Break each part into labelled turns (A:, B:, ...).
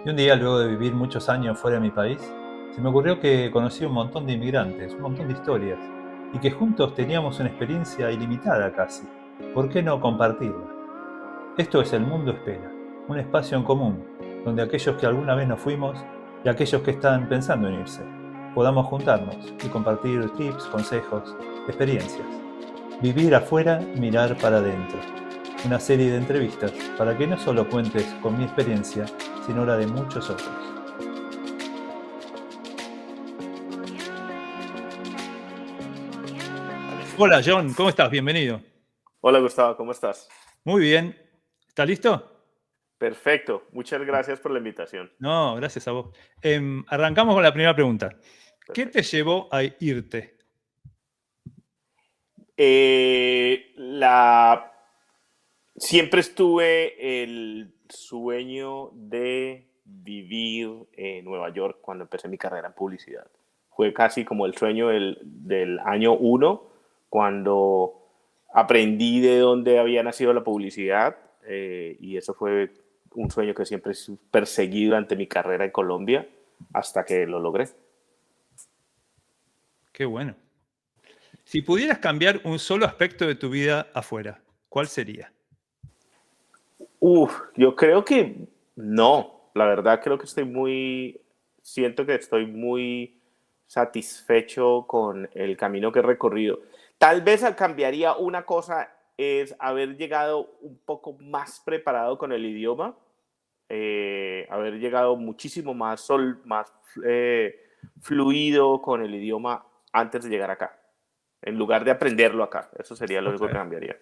A: Y un día, luego de vivir muchos años fuera de mi país, se me ocurrió que conocí un montón de inmigrantes, un montón de historias, y que juntos teníamos una experiencia ilimitada casi. ¿Por qué no compartirla? Esto es El Mundo Espera, un espacio en común, donde aquellos que alguna vez nos fuimos y aquellos que están pensando en irse, podamos juntarnos y compartir tips, consejos, experiencias. Vivir afuera, mirar para adentro. Una serie de entrevistas para que no solo cuentes con mi experiencia, sino la de muchos otros. Hola John, ¿cómo estás? Bienvenido.
B: Hola Gustavo, ¿cómo estás?
A: Muy bien. ¿Estás listo?
B: Perfecto, muchas gracias por la invitación.
A: No, gracias a vos. Arrancamos con la primera pregunta. ¿Qué te
B: Perfecto.
A: llevó a irte?
B: La Siempre estuve el sueño de vivir en Nueva York cuando empecé mi carrera en publicidad. Fue casi como el sueño del año uno, cuando aprendí de dónde había nacido la publicidad, y eso fue un sueño que siempre he perseguido durante mi carrera en Colombia hasta que lo logré.
A: Qué bueno. Si pudieras cambiar un solo aspecto de tu vida afuera, ¿cuál sería?
B: Yo creo que no, la verdad creo que siento que estoy muy satisfecho con el camino que he recorrido. Tal vez cambiaría una cosa, es haber llegado un poco más preparado con el idioma, haber llegado muchísimo más fluido con el idioma antes de llegar acá, en lugar de aprenderlo acá. Eso sería lo
A: Ok.
B: único que cambiaría.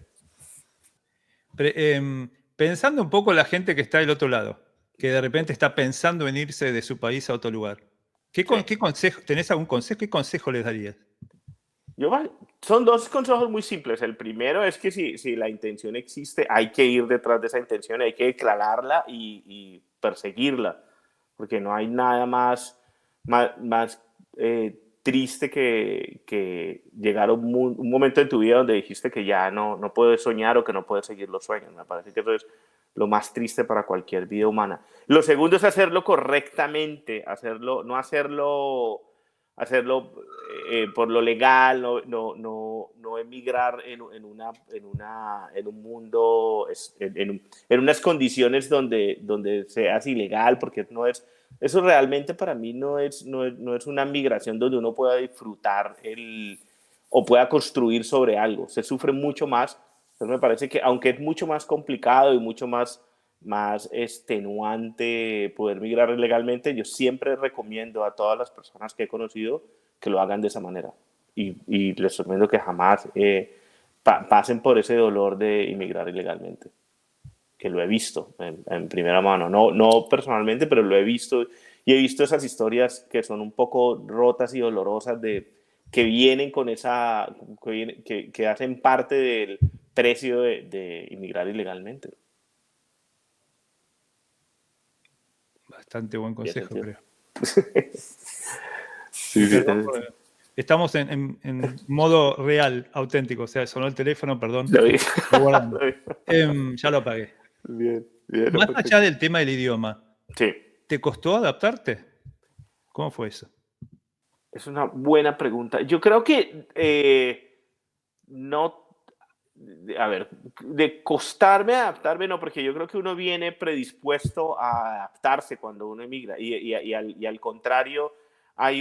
A: Pensando un poco en la gente que está del otro lado, que de repente está pensando en irse de su país a otro lugar,
B: Sí.
A: ¿qué consejo, tenés algún consejo? ¿Qué consejo les darías?
B: Yo, son dos consejos muy simples. El primero es que si la intención existe, hay que ir detrás de esa intención, hay que declararla y perseguirla, porque no hay nada más triste que llegar a un momento en tu vida donde dijiste que ya no puedes soñar o que no puedes seguir los sueños. Me parece que eso es lo más triste para cualquier vida humana. Lo segundo es hacerlo correctamente, no hacerlo por lo legal, no emigrar en un mundo, en unas condiciones donde seas ilegal, porque eso realmente para mí no es una migración donde uno pueda disfrutar o pueda construir sobre algo. Se sufre mucho más. Entonces me parece que aunque es mucho más complicado y mucho más extenuante poder migrar legalmente, yo siempre recomiendo a todas las personas que he conocido que lo hagan de esa manera. Y les recomiendo que jamás pasen por ese dolor de inmigrar ilegalmente, que lo he visto en primera mano. No personalmente, pero lo he visto. Y he visto esas historias que son un poco rotas y dolorosas que vienen con que hacen parte del precio de inmigrar ilegalmente.
A: Bastante buen
B: ¿Tiene
A: consejo,
B: sentido?
A: creo.
B: Sí, sí,
A: Perdón, estamos en modo real, auténtico. O sea, sonó el teléfono, perdón.
B: lo vi.
A: Estoy guardando.
B: Lo vi.
A: Ya lo apagué.
B: Bien, bien, no,
A: Más allá
B: perfecto.
A: del tema del idioma,
B: Sí,
A: ¿te costó adaptarte? ¿Cómo fue eso?
B: es una buena pregunta. Yo creo que no, a ver, de costarme adaptarme, no, porque yo creo que uno viene predispuesto a adaptarse cuando uno emigra y al contrario, hay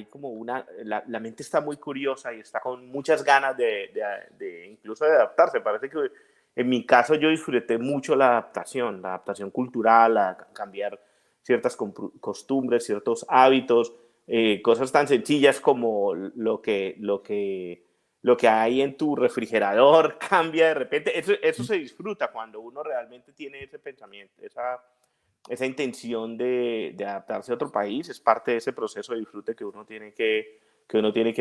B: como la mente está muy curiosa y está con muchas ganas incluso de adaptarse. Parece que en mi caso yo disfruté mucho la adaptación cultural, cambiar ciertas costumbres, ciertos hábitos, cosas tan sencillas como lo que hay en tu refrigerador cambia de repente. Eso se disfruta cuando uno realmente tiene ese pensamiento, esa intención de adaptarse a otro país. Es parte de ese proceso de disfrute que uno tiene que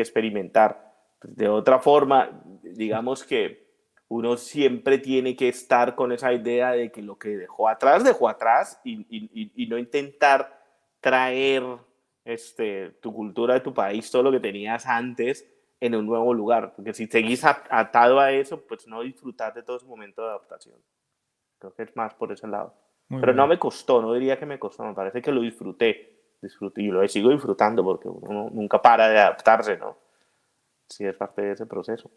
B: experimentar. De otra forma, digamos que uno siempre tiene que estar con esa idea de que lo que dejó atrás y no intentar traer tu cultura de tu país, todo lo que tenías antes, en un nuevo lugar. Porque si seguís atado a eso, pues no disfrutar de todo ese momento de adaptación. Creo que es más por ese lado.
A: Muy
B: pero no
A: bueno.
B: me costó, no diría que me costó, me parece que lo disfruté y lo sigo disfrutando porque uno nunca para de adaptarse, ¿no? Sí, es parte de ese proceso.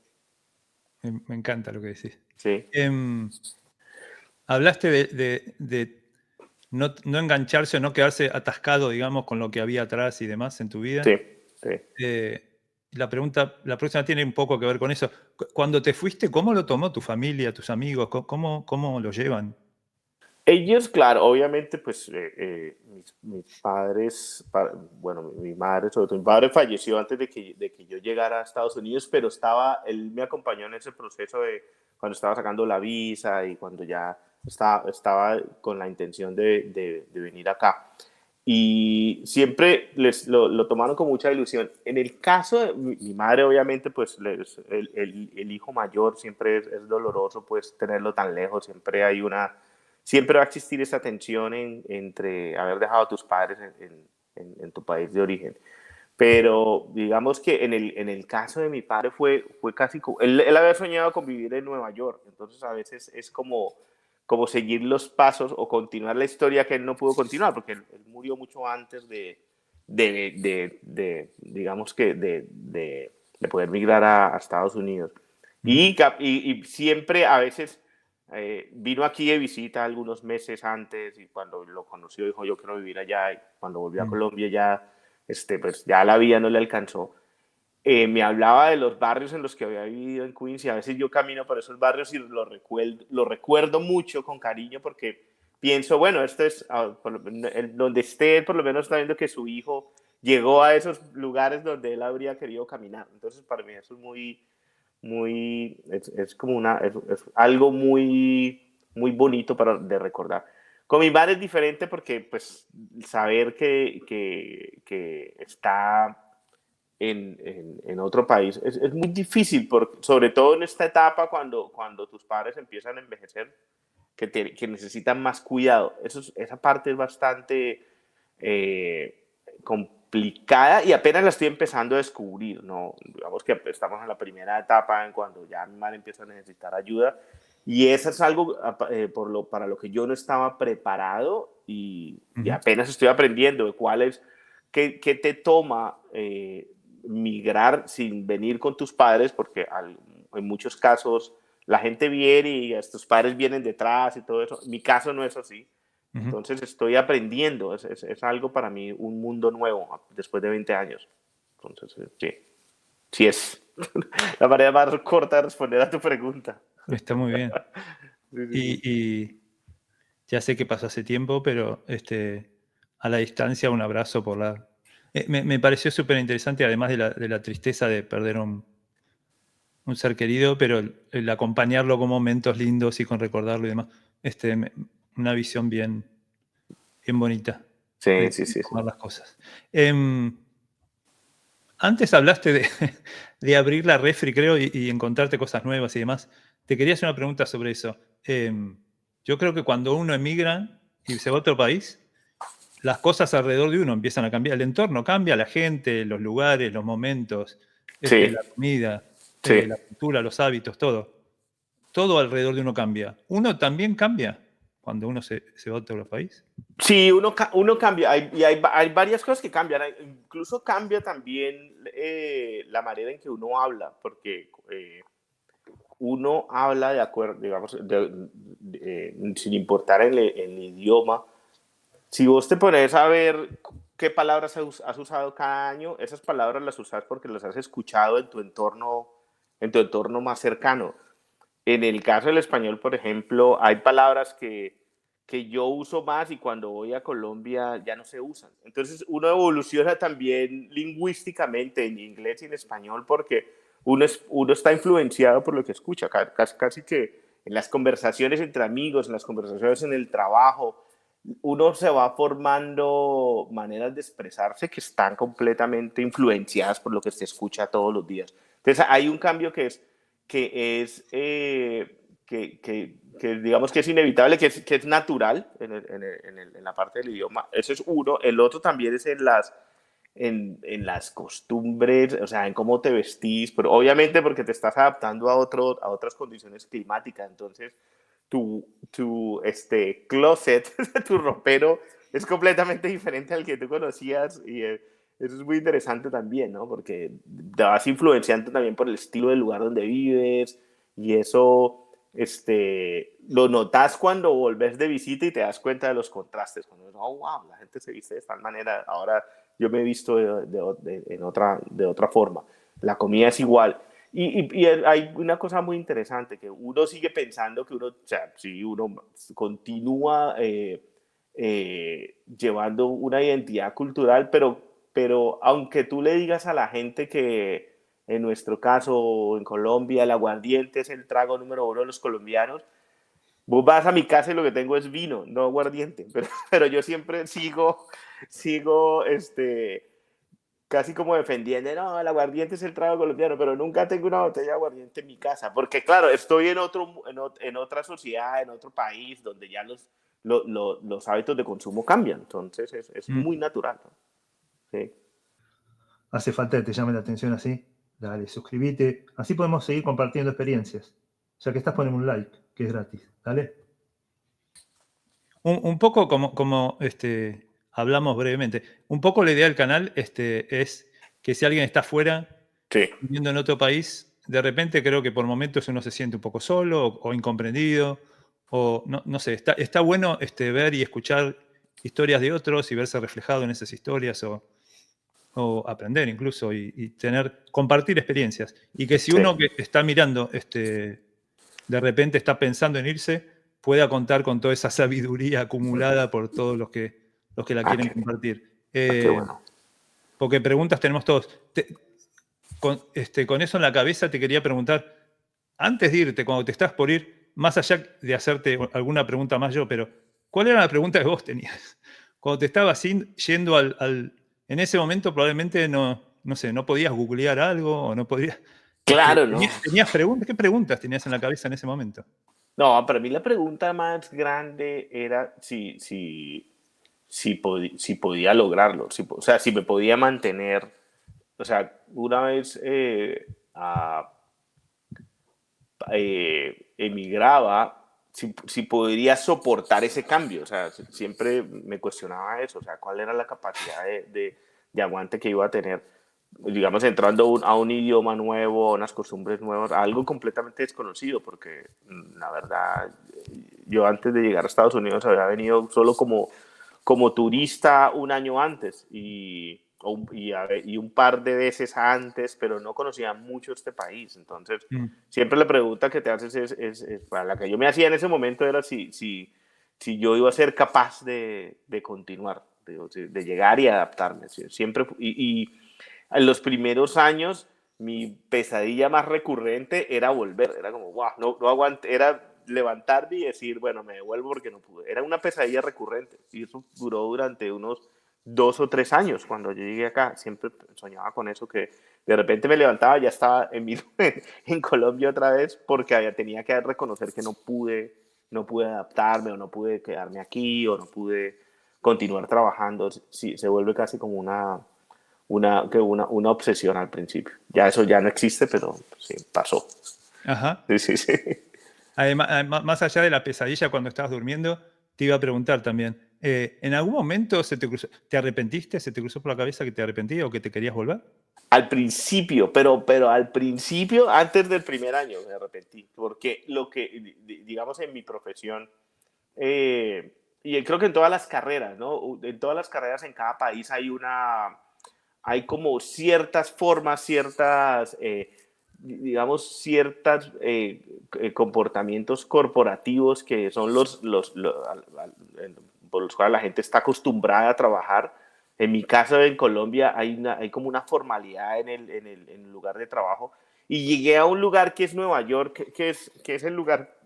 A: Me encanta lo que decís.
B: Sí,
A: Em, Hablaste de no engancharse o no quedarse atascado, digamos, con lo que había atrás y demás en tu vida.
B: sí, sí.
A: Eh, la próxima tiene un poco que ver con eso. Cuando te fuiste, ¿cómo lo tomó tu familia, tus amigos? ¿Cómo lo llevan?
B: Ellos, claro, obviamente, pues mis padres, bueno, mi madre, sobre todo mi padre falleció antes de que yo llegara a Estados Unidos, pero él me acompañó en ese proceso de cuando estaba sacando la visa y cuando ya estaba con la intención de venir acá. Y siempre lo tomaron con mucha ilusión. En el caso de mi madre, obviamente, pues el hijo mayor siempre es doloroso, pues tenerlo tan lejos, siempre va a existir esa tensión entre haber dejado a tus padres en tu país de origen. Pero digamos que en el caso de mi padre fue casi como, él había soñado con vivir en Nueva York, entonces a veces es como seguir los pasos o continuar la historia que él no pudo continuar, porque él murió mucho antes digamos que de poder migrar a Estados Unidos.
A: Ujú,
B: Y siempre a veces vino aquí de visita algunos meses antes y cuando lo conoció dijo yo quiero vivir allá y cuando volvió a
A: mm,
B: Colombia pues ya la vida no le alcanzó. Me hablaba de los barrios en los que había vivido en Queens y a veces yo camino por esos barrios y lo recuerdo mucho con cariño porque pienso, bueno, donde esté, por lo menos está viendo que su hijo llegó a esos lugares donde él habría querido caminar. Entonces, para mí eso es es como es algo muy bonito de recordar. Con mi madre es diferente porque, pues, saber que está en otro país es muy difícil, sobre todo en esta etapa cuando tus padres empiezan a envejecer, que necesitan más cuidado. Esa parte es bastante complicada y apenas la estoy empezando a descubrir, ¿no? Digamos que estamos en la primera etapa en cuando ya mi madre empieza a necesitar ayuda y eso es algo para lo que yo no estaba preparado y
A: ujú.
B: apenas estoy aprendiendo de qué te toma migrar sin venir con tus padres, porque en muchos casos la gente viene y tus padres vienen detrás y todo eso. Mi caso no es así.
A: Ujú.
B: Entonces estoy aprendiendo. Es algo para mí, un mundo nuevo después de 20 años. Entonces, sí, sí es la manera más corta de responder a tu pregunta.
A: Está muy bien.
B: Sí, sí, sí.
A: Y ya sé que pasó hace tiempo, pero a la distancia un abrazo por la... me pareció súper interesante, además de la tristeza de perder un ser querido, pero el acompañarlo con momentos lindos y con recordarlo y demás. Una visión bien bonita
B: Sí,
A: de
B: sí, sí, sí.
A: tomar las cosas. Em, Antes hablaste de abrir la refri, creo, y encontrarte cosas nuevas y demás. Te quería hacer una pregunta sobre eso. Yo creo que cuando uno emigra y se va a otro país, las cosas alrededor de uno empiezan a cambiar. El entorno cambia, la gente, los lugares, los momentos,
B: Sí,
A: la comida,
B: sí.
A: la cultura, los hábitos, todo. Todo alrededor de uno cambia. Uno también cambia cuando uno se va a otro país.
B: Sí, uno cambia, hay varias cosas que cambian, incluso cambia también la manera en que uno habla, porque uno habla de acuerdo, digamos, sin importar el idioma. Si vos te pones a ver qué palabras has usado cada año, esas palabras las usas porque las has escuchado en tu entorno más cercano. En el caso del español, por ejemplo, hay palabras que yo uso más y cuando voy a Colombia ya no se usan. Entonces uno evoluciona también lingüísticamente en inglés y en español porque uno está influenciado por lo que escucha, casi que en las conversaciones entre amigos, en las conversaciones en el trabajo, uno se va formando maneras de expresarse que están completamente influenciadas por lo que se escucha todos los días. Entonces hay un cambio que digamos que es inevitable, que es natural en la parte del idioma. Ese es uno. El otro también es en las costumbres, o sea, en cómo te vestís, pero obviamente porque te estás adaptando a otras condiciones climáticas. Entonces, tu closet, tu ropero, es completamente diferente al que tú conocías y eso es muy interesante también, ¿no? Porque te vas influenciando también por el estilo del lugar donde vives y eso lo notas cuando volves de visita y te das cuenta de los contrastes. Cuando oh, wow, la gente se viste de tal manera, ahora yo me he visto de otra forma. La comida es igual. Y hay una cosa muy interesante, que uno sigue pensando que uno, o sea, si uno continúa llevando una identidad cultural, pero aunque tú le digas a la gente que en nuestro caso en Colombia el aguardiente es el trago número uno de los colombianos, vos vas a mi casa y lo que tengo es vino, no aguardiente, pero yo siempre sigo casi como defendiendo, no, el aguardiente es el trago colombiano, pero nunca tengo una botella de aguardiente en mi casa, porque claro, estoy en otra sociedad, en otro país, donde ya los hábitos de consumo cambian, entonces es muy natural, ¿no? Sí.
A: Hace falta que te llame la atención así. Dale, suscríbete. Así podemos seguir compartiendo experiencias. Ya que estás, poneme un like, que es gratis. Dale. Un poco como hablamos brevemente, un poco la idea del canal es que si alguien está fuera,
B: Sí.
A: viviendo en otro país, de repente creo que por momentos uno se siente un poco solo o incomprendido, o no sé, está bueno ver y escuchar historias de otros y verse reflejado en esas historias o aprender incluso y compartir experiencias. Y que si
B: Sí.
A: uno que está mirando, de repente está pensando en irse, pueda contar con toda esa sabiduría acumulada por todos los que la quieren compartir.
B: Qué bueno.
A: Porque preguntas tenemos todos. Con eso en la cabeza te quería preguntar, antes de irte, cuando te estás por ir, más allá de hacerte alguna pregunta más yo, pero ¿cuál era la pregunta que vos tenías? Cuando te estabas yendo en ese momento probablemente no sé, no podías googlear algo o no podías...
B: Claro, ¿no?
A: ¿Tenías preguntas? ¿Qué preguntas tenías en la cabeza en ese momento?
B: No, para mí la pregunta más grande era si podía lograrlo, o sea, si me podía mantener. O sea, una vez emigraba, si podría soportar ese cambio. O sea, siempre me cuestionaba eso, o sea, cuál era la capacidad de aguante que iba a tener, digamos, entrando a un idioma nuevo, a unas costumbres nuevas, a algo completamente desconocido, porque la verdad, yo antes de llegar a Estados Unidos había venido solo como turista un año antes y un par de veces antes, pero no conocía mucho este país. Entonces, siempre la pregunta que te haces para la que yo me hacía en ese momento era si yo iba a ser capaz de continuar, de llegar y adaptarme. Siempre, y en los primeros años, mi pesadilla más recurrente era volver. Era como, wow, no aguanté, era levantarme y decir, bueno, me devuelvo porque no pude. Era una pesadilla recurrente y eso duró durante unos 2 o 3 años cuando yo llegué acá. Siempre soñaba con eso, que de repente me levantaba y ya estaba en Colombia otra vez porque tenía que reconocer que no pude adaptarme o no pude quedarme aquí o no pude continuar trabajando. Sí, se vuelve casi como una obsesión al principio. Ya eso ya no existe, pero sí, pasó.
A: Ajá.
B: Sí.
A: Además, más allá de la pesadilla cuando estabas durmiendo, te iba a preguntar también, ¿en algún momento te arrepentiste? ¿Se te cruzó por la cabeza que te arrepentías o que te querías volver?
B: Al principio, pero al principio, antes del primer año, me arrepentí, porque digamos, en mi profesión, y creo que en todas las carreras, ¿no? En todas las carreras en cada país hay como ciertas formas, digamos, ciertos comportamientos corporativos que son por los cuales la gente está acostumbrada a trabajar. En mi caso, en Colombia, hay como una formalidad en el lugar de trabajo. Y llegué a un lugar que es Nueva York, que es el lugar,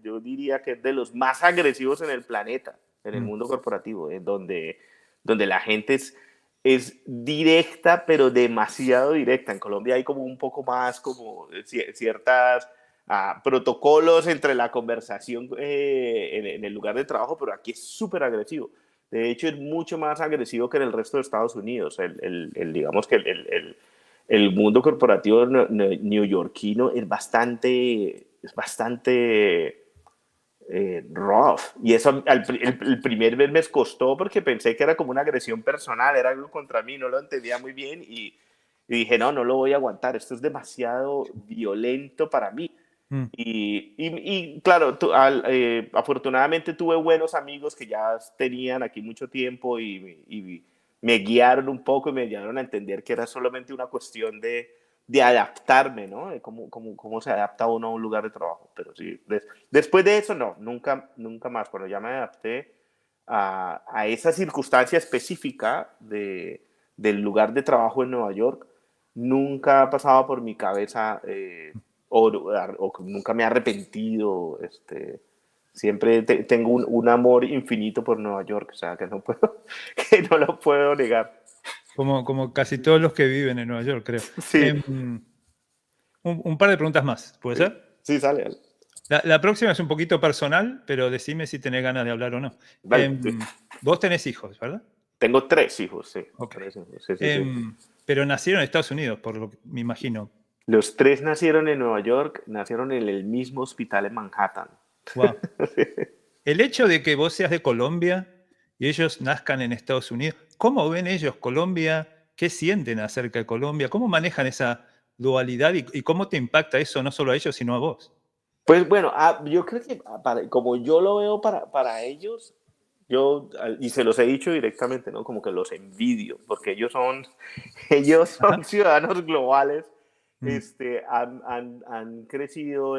B: yo diría que es de los más agresivos en el planeta, en el mundo corporativo, donde la gente es directa, pero demasiado directa. En Colombia hay como un poco más como ciertas protocolos entre la conversación en el lugar de trabajo, pero aquí es súper agresivo. De hecho, es mucho más agresivo que en el resto de Estados Unidos. Digamos que el mundo corporativo neoyorquino es bastante rough. Y eso el primer mes me costó porque pensé que era como una agresión personal, era algo contra mí, no lo entendía muy bien y dije, no, no lo voy a aguantar, esto es demasiado violento para mí.
A: Mm.
B: Y claro, afortunadamente tuve buenos amigos que ya tenían aquí mucho tiempo y me guiaron un poco y me ayudaron a entender que era solamente una cuestión de adaptarme, ¿no? De cómo se adapta uno a un lugar de trabajo. Pero sí, después de eso, no, nunca más. Cuando ya me adapté a esa circunstancia específica del lugar de trabajo en Nueva York, nunca ha pasado por mi cabeza o nunca me he arrepentido. Siempre tengo un amor infinito por Nueva York, o sea, que no puedo, que no lo puedo negar.
A: Como casi todos los que viven en Nueva York, creo.
B: Sí,
A: Un par de preguntas más, ¿puede
B: sí,
A: ser?
B: sí, sale.
A: La próxima es un poquito personal, pero decime si tenés ganas de hablar o no.
B: Vale, sí.
A: Vos tenés hijos, ¿verdad?
B: Tengo 3 hijos, sí.
A: Ok.
B: 3 hijos, sí, sí, sí.
A: Pero nacieron en Estados Unidos, por lo que me imagino.
B: Los 3 nacieron en Nueva York, nacieron en el mismo hospital en Manhattan.
A: Wow. El hecho de que vos seas de Colombia y ellos nazcan en Estados Unidos, ¿cómo ven ellos Colombia? ¿Qué sienten acerca de Colombia? ¿Cómo manejan esa dualidad y cómo te impacta eso no solo a ellos, sino a vos?
B: Pues bueno, yo creo que como yo lo veo para ellos, y se los he dicho directamente, ¿no? Como que los envidio, porque ellos son
A: Ajá.
B: ciudadanos globales,
A: Mm.
B: han crecido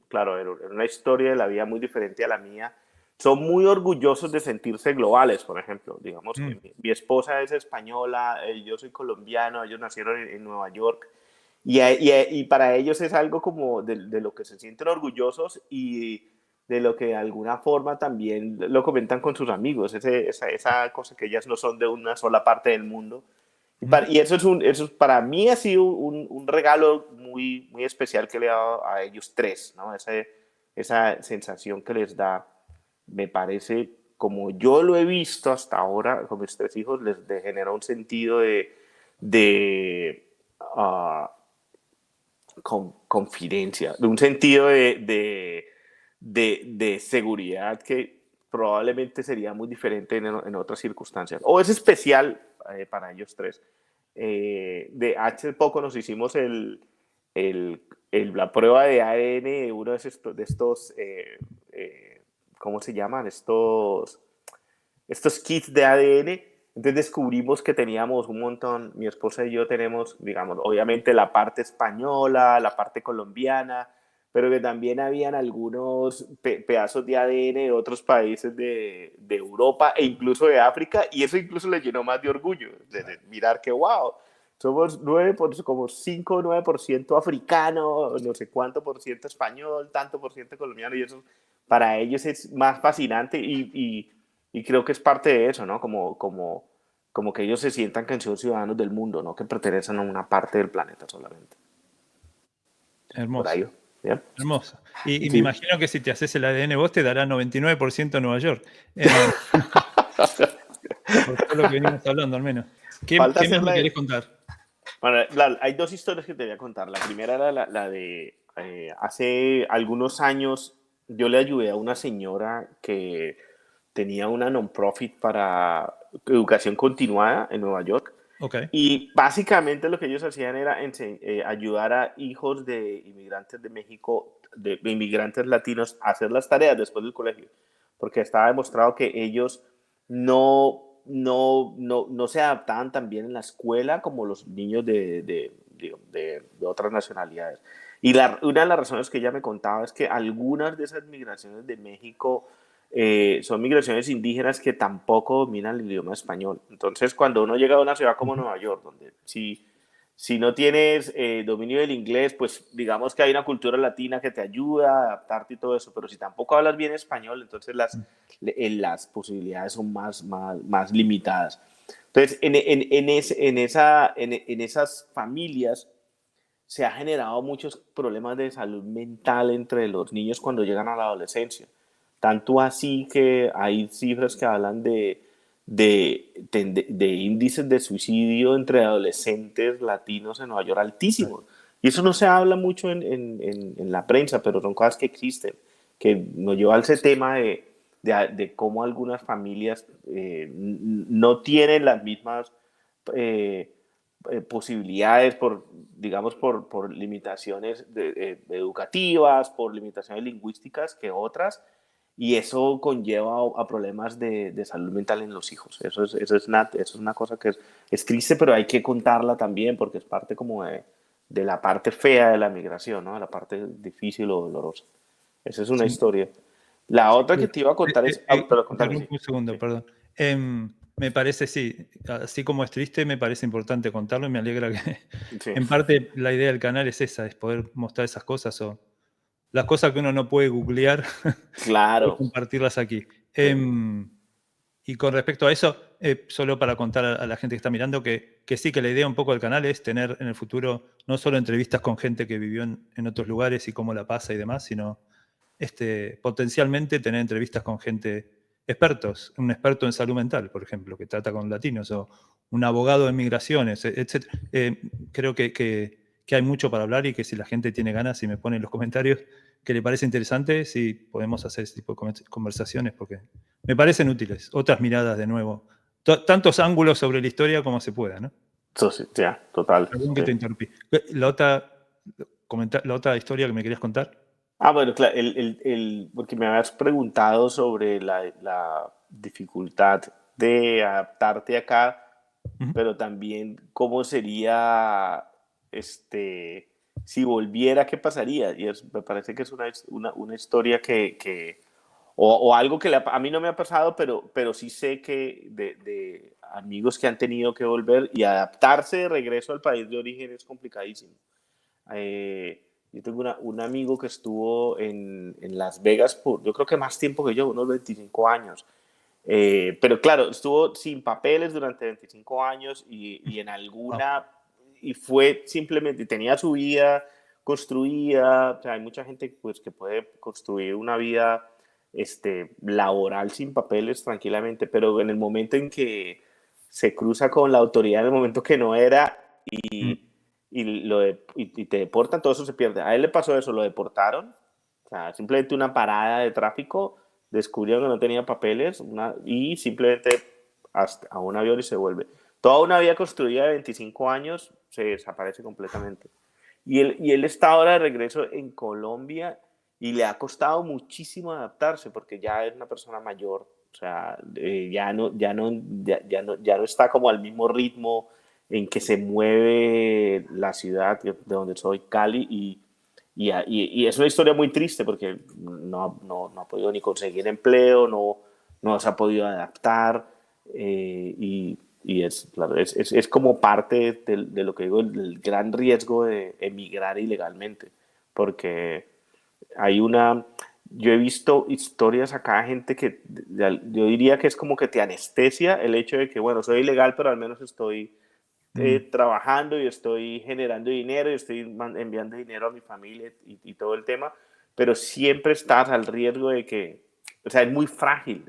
B: claro, en una historia de la vida muy diferente a la mía. Son muy orgullosos de sentirse globales, por ejemplo. Digamos que
A: Mm.
B: mi esposa es española, yo soy colombiano, ellos nacieron en Nueva York. Y para ellos es algo como de lo que se sienten orgullosos y de lo que de alguna forma también lo comentan con sus amigos, esa cosa que ellas no son de una sola parte del mundo.
A: Mm.
B: Y eso para mí ha sido un regalo muy, muy especial que le he dado a ellos 3, ¿no? Esa sensación que les da, me parece, como yo lo he visto hasta ahora con mis 3 hijos, genera un sentido de ah, confidencia, de un sentido de seguridad que probablemente sería muy diferente en otras circunstancias. O es especial para ellos 3. Hace poco nos hicimos el, la prueba de ADN de uno de estos ¿cómo se llaman? Estos kits de ADN. Entonces descubrimos que teníamos un montón, mi esposa y yo tenemos, digamos, obviamente la parte española, la parte colombiana, pero que también habían algunos pedazos de ADN de otros países de Europa e incluso de África, y eso incluso le llenó más de orgullo, de mirar que, wow, somos como 5 o 9% africano, no sé cuánto por ciento español, tanto por ciento colombiano, y eso para ellos es más fascinante y creo que es parte de eso, ¿no? Como que ellos se sientan que son ciudadanos del mundo, no que pertenecen a una parte del planeta solamente. Por
A: Hermoso,
B: ahí, ¿bien?
A: hermoso. Y me
B: Sí.
A: imagino que si te haces el ADN vos te dará 99% Nueva York. Por todo lo que venimos hablando, al menos.
B: Falta
A: ¿Qué más me
B: hacerla.
A: querés contar?
B: Bueno, hay 2 historias que te voy a contar. La primera era la de hace algunos años yo le ayudé a una señora que tenía una non-profit para educación continuada en Nueva York.
A: Ok.
B: Y básicamente lo que ellos hacían era ayudar a hijos de inmigrantes de México, de inmigrantes latinos, a hacer las tareas después del colegio, porque estaba demostrado que ellos no se adaptaban tan bien en la escuela como los niños de otras nacionalidades. Y una de las razones que ella me contaba es que algunas de esas migraciones de México son migraciones indígenas que tampoco dominan el idioma español. Entonces, cuando uno llega a una ciudad como
A: Ujú.
B: Nueva York, donde si no tienes dominio del inglés, pues digamos que hay una cultura latina que te ayuda a adaptarte y todo eso, pero si tampoco hablas bien español, entonces las posibilidades son más limitadas. Entonces, en esas familias se ha generado muchos problemas de salud mental entre los niños cuando llegan a la adolescencia. Tanto así que hay cifras que hablan de índices de suicidio entre adolescentes latinos en Nueva York altísimos. Y eso no se habla mucho en la prensa, pero son cosas que existen. que nos lleva a ese tema de cómo algunas familias no tienen las mismas eh, posibilidades digamos, por limitaciones educativas, por limitaciones lingüísticas que otras, y eso conlleva a problemas de salud mental en los hijos. Eso es una cosa que es triste, pero hay que contarla también porque es parte como de la parte fea de la migración, ¿no? De la parte difícil o dolorosa. Esa es una
A: Sí.
B: historia. La otra que
A: Sí.
B: te iba a contar es... pero contame, sí.
A: Interrumpo un segundo,
B: Sí,
A: perdón. Me parece, sí, así como es triste, me parece importante contarlo y me alegra que,
B: sí,
A: en parte, la idea del canal es esa, es poder mostrar esas cosas o las cosas que uno no puede googlear, poder
B: claro.
A: compartirlas aquí.
B: Sí.
A: Y con respecto a eso, solo para contar a la gente que está mirando que sí, que la idea un poco del canal es tener en el futuro no solo entrevistas con gente que vivió en otros lugares y cómo la pasa y demás, sino potencialmente tener entrevistas con gente, expertos, un experto en salud mental, por ejemplo, que trata con latinos, o un abogado en migraciones, etc. Creo que hay mucho para hablar y que si la gente tiene ganas y me pone en los comentarios que le parece interesante, sí podemos hacer ese tipo de conversaciones porque me parecen útiles. Otras miradas de nuevo. Tantos ángulos sobre la historia como se pueda, ¿no?
B: Eso sí, ya, total.
A: Perdón que
B: Sí.
A: te interrumpí. La otra historia que me querías contar.
B: Bueno, claro, porque me habías preguntado sobre la dificultad de adaptarte acá,
A: Ujú.
B: pero también cómo sería, si volviera, ¿qué pasaría? Y me parece que es una historia o algo que a mí no me ha pasado, pero sí sé que de amigos que han tenido que volver y adaptarse de regreso al país de origen es complicadísimo. Yo tengo un amigo que estuvo en Las Vegas yo creo que más tiempo que yo, unos 25 años. Pero claro, estuvo sin papeles durante 25 años y en
A: Wow.
B: y fue simplemente, tenía su vida construida, o sea, hay mucha gente pues que puede construir una vida laboral sin papeles tranquilamente, pero en el momento en que se cruza con la autoridad, en el momento que no era
A: Mm.
B: y te deportan, todo eso se pierde. A él le pasó eso, lo deportaron, o sea, simplemente una parada de tráfico, descubrieron que no tenía papeles y simplemente hasta a un avión y se vuelve. Toda una vida construida de 25 años se desaparece completamente. Y él está ahora de regreso en Colombia y le ha costado muchísimo adaptarse porque ya es una persona mayor, o sea, ya no está como al mismo ritmo en que se mueve la ciudad de donde soy, Cali, y es una historia muy triste porque no ha podido ni conseguir empleo, no se ha podido adaptar, y claro, es como parte de lo que digo, el gran riesgo de emigrar ilegalmente, porque hay yo he visto historias acá, gente que yo diría que es como que te anestesia el hecho de que, bueno, soy ilegal, pero al menos estoy
A: Mm.
B: trabajando y estoy generando dinero y estoy enviando dinero a mi familia y todo el tema, pero siempre estás al riesgo de que, o sea, es muy frágil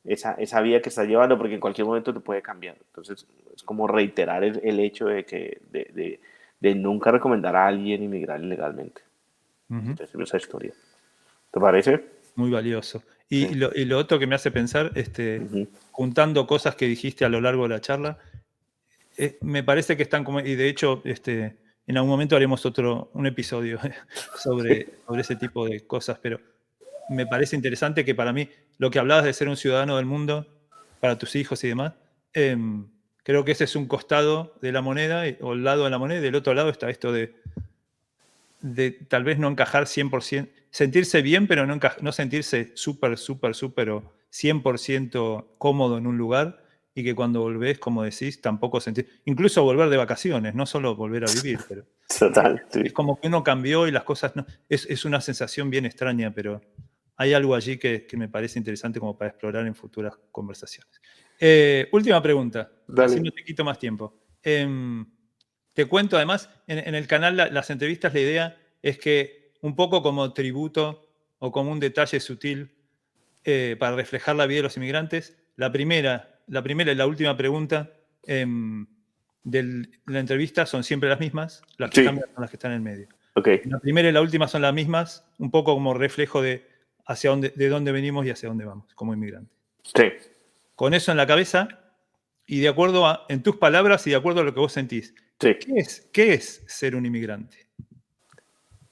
B: esa vida que estás llevando porque en cualquier momento te puede cambiar. Entonces, es como reiterar el hecho de nunca recomendar a alguien inmigrar ilegalmente.
A: Ujú.
B: Entonces, esa historia. ¿Te parece?
A: Muy valioso.
B: Sí.
A: Y lo otro que me hace pensar,
B: Ujú.
A: juntando cosas que dijiste a lo largo de la charla, me parece que están como, y de hecho, en algún momento haremos un episodio sobre ese tipo de cosas, pero me parece interesante que para mí, lo que hablabas de ser un ciudadano del mundo, para tus hijos y demás, creo que ese es un costado de la moneda, o el lado de la moneda, y del otro lado está esto de tal vez no encajar 100%, sentirse bien, pero no sentirse súper, súper, súper o 100% cómodo en un lugar y que cuando volvés, como decís, tampoco sentir, incluso volver de vacaciones, no solo volver a vivir, pero
B: Total,
A: es
B: sí.
A: como que uno cambió y las cosas no, es una sensación bien extraña, pero hay algo allí que me parece interesante como para explorar en futuras conversaciones. Última pregunta, así
B: Dale.
A: no te quito más tiempo. Te cuento además, en el canal las entrevistas, la idea es que un poco como tributo o como un detalle sutil para reflejar la vida de los inmigrantes, la primera y la última pregunta de la entrevista son siempre las mismas, las que
B: Sí.
A: cambian son las que están en el medio.
B: Ok,
A: La primera y la última son las mismas, un poco como reflejo de de dónde venimos y hacia dónde vamos como inmigrantes.
B: sí,
A: Con eso en la cabeza y de acuerdo en tus palabras y de acuerdo a lo que vos sentís.
B: sí.
A: ¿Qué es ser un inmigrante?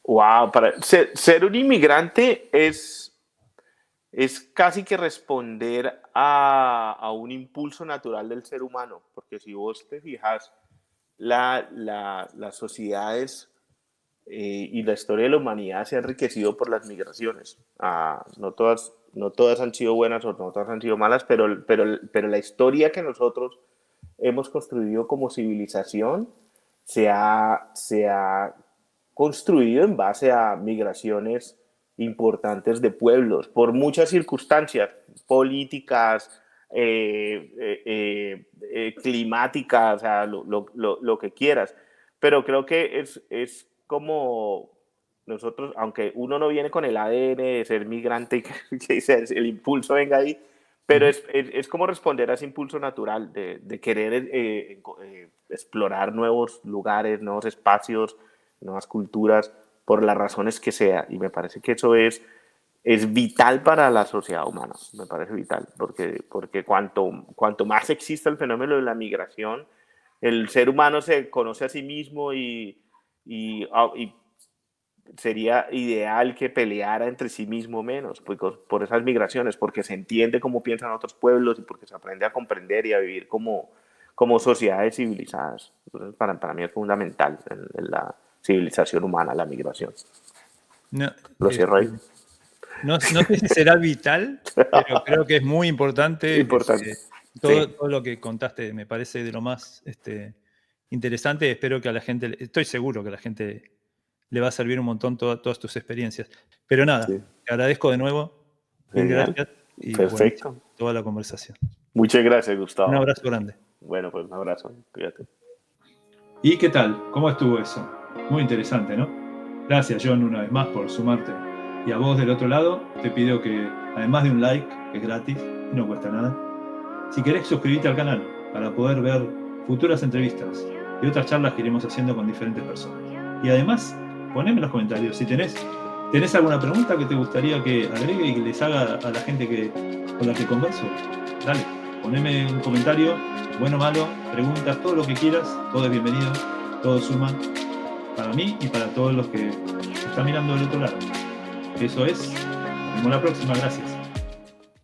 B: Wow, ser un inmigrante es casi que responder a un impulso natural del ser humano, porque si vos te fijas, las sociedades y la historia de la humanidad se ha enriquecido por las migraciones. No todas han sido buenas o no todas han sido malas, pero la historia que nosotros hemos construido como civilización se ha construido en base a migraciones importantes de pueblos, por muchas circunstancias políticas, climáticas, o sea, lo que quieras. Pero creo que es como nosotros, aunque uno no viene con el ADN de ser migrante y que el impulso venga ahí, pero es como responder a ese impulso natural de querer explorar nuevos lugares, nuevos espacios, nuevas culturas, por las razones que sea. Y me parece que eso es vital para la sociedad humana, me parece vital, porque cuanto más exista el fenómeno de la migración, el ser humano se conoce a sí mismo y sería ideal que peleara entre sí mismo menos por esas migraciones, porque se entiende cómo piensan otros pueblos y porque se aprende a comprender y a vivir como sociedades civilizadas. Entonces, para mí es fundamental en la civilización humana la migración.
A: No,
B: Lo cierro ahí.
A: no sé si será vital, pero creo que es muy importante.
B: Importante.
A: Todo,
B: Sí.
A: todo lo que contaste me parece de lo más interesante. Espero que a la gente, estoy seguro que a la gente le va a servir un montón todas tus experiencias. Pero nada,
B: Sí.
A: te agradezco de nuevo. Mil
B: Genial.
A: gracias y buenísimo
B: Perfecto.
A: toda la conversación.
B: Muchas gracias,
A: Un
B: Gustavo.
A: abrazo grande.
B: Bueno, pues un abrazo. Cuídate.
A: ¿Y qué tal? ¿Cómo estuvo eso? Muy interesante, ¿no? Gracias, John, una vez más por sumarte. Y a vos del otro lado, te pido que, además de un like, que es gratis y no cuesta nada, si querés suscribirte al canal para poder ver futuras entrevistas y otras charlas que iremos haciendo con diferentes personas. Y además, poneme en los comentarios si tenés alguna pregunta que te gustaría que agregue y que les haga a la gente con la que converso. Dale, poneme un comentario, bueno o malo, preguntas, todo lo que quieras, todo es bienvenido, todo suma para mí y para todos los que están mirando del otro lado. Eso es, nos vemos la próxima, gracias.